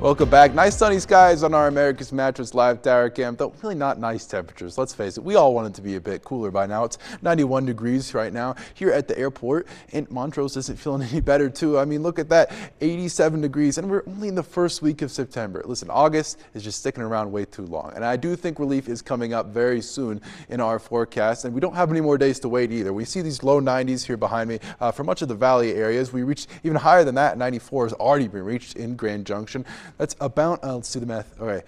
Welcome back. Nice sunny skies on our America's Mattress live tower cam, though really not nice temperatures. Let's face it, we all want it to be a bit cooler by now. It's 91 degrees right now here at the airport, and Montrose isn't feeling any better too. I mean, look at that, 87 degrees, and we're only in the first week of September. Listen, August is just sticking around way too long, and I do think relief is coming up very soon in our forecast, and we don't have any more days to wait either. We see these low 90s here behind me for much of the valley areas. We reached even higher than that. 94 has already been reached in Grand Junction. That's about, let's do the math, okay,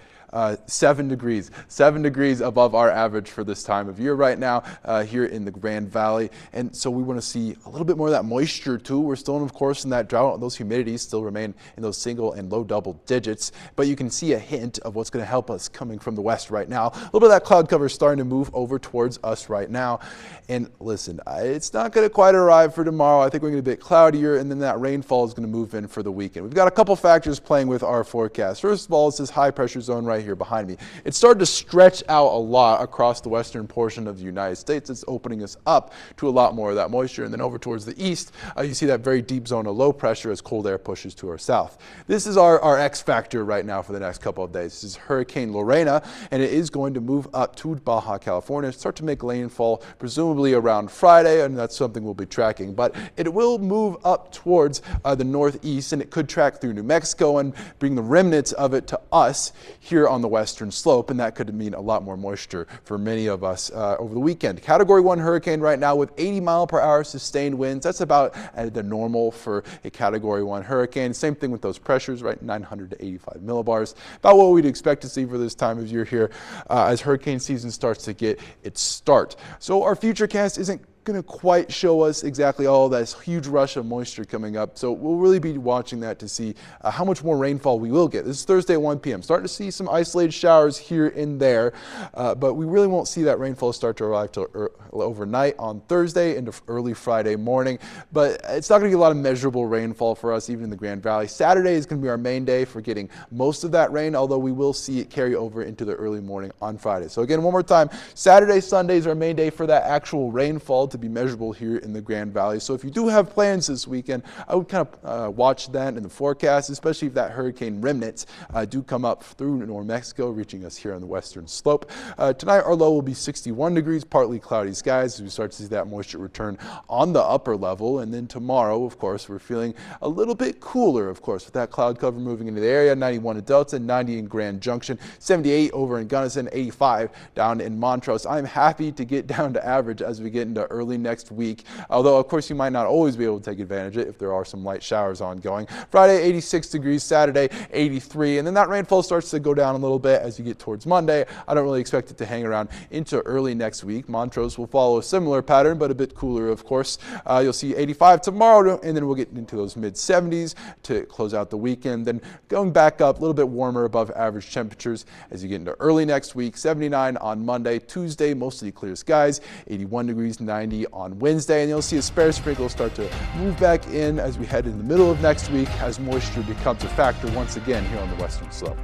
7 degrees above our average for this time of year right now here in the Grand Valley. And so we want to see a little bit more of that moisture too. We're still, of course, in that drought. Those humidities still remain in those single and low double digits, but you can see a hint of what's going to help us coming from the west right now. A little bit of that cloud cover is starting to move over towards us right now. And listen, it's not going to quite arrive for tomorrow. I think we're going to be a bit cloudier, and then that rainfall is going to move in for the weekend. We've got a couple factors playing with our forecast. First of all, it's this high pressure zone right here behind me. It's started to stretch out a lot across the western portion of the United States. It's opening us up to a lot more of that moisture. And then over towards the east, you see that very deep zone of low pressure as cold air pushes to our south. This is our X factor right now for the next couple of days. This is Hurricane Lorena, and it is going to move up to Baja California, start to make rainfall presumably around Friday, and that's something we'll be tracking. But it will move up towards the northeast, and it could track through New Mexico and bring the remnants of it to us here on the western slope, and that could mean a lot more moisture for many of us over the weekend. Category 1 hurricane right now with 80-mile-per-hour sustained winds. That's about the normal for a Category 1 hurricane. Same thing with those pressures, right? 900 to 85 millibars. About what we'd expect to see for this time of year here as hurricane season starts to get its start. So our futurecast isn't going to quite show us exactly all that huge rush of moisture coming up. So we'll really be watching that to see how much more rainfall we will get. This is Thursday at 1 p.m. Starting to see some isolated showers here and there, but we really won't see that rainfall start to arrive till overnight on Thursday into early Friday morning. But it's not going to be a lot of measurable rainfall for us, even in the Grand Valley. Saturday is going to be our main day for getting most of that rain, although we will see it carry over into the early morning on Friday. So again, one more time, Saturday, Sunday is our main day for that actual rainfall to be measurable here in the Grand Valley. So if you do have plans this weekend, I would kind of watch that in the forecast, especially if that hurricane remnants do come up through New Mexico, reaching us here on the western slope. Tonight our low will be 61 degrees, partly cloudy skies as we start to see that moisture return on the upper level. And then tomorrow, of course, we're feeling a little bit cooler, of course, with that cloud cover moving into the area. 91 in Delta, 90 in Grand Junction, 78 over in Gunnison, 85 down in Montrose. I'm happy to get down to average as we get into early next week, although of course you might not always be able to take advantage of it if there are some light showers ongoing. Friday 86 degrees, Saturday 83, and then that rainfall starts to go down a little bit as you get towards Monday. I don't really expect it to hang around into early next week. Montrose will follow a similar pattern, but a bit cooler, of course. You'll see 85 tomorrow, and then we'll get into those mid 70s to close out the weekend. Then going back up, a little bit warmer above average temperatures as you get into early next week. 79 on Monday, Tuesday mostly clear skies, 81 degrees, 90 on Wednesday, and you'll see a spare sprinkle start to move back in as we head in the middle of next week as moisture becomes a factor once again here on the western slope.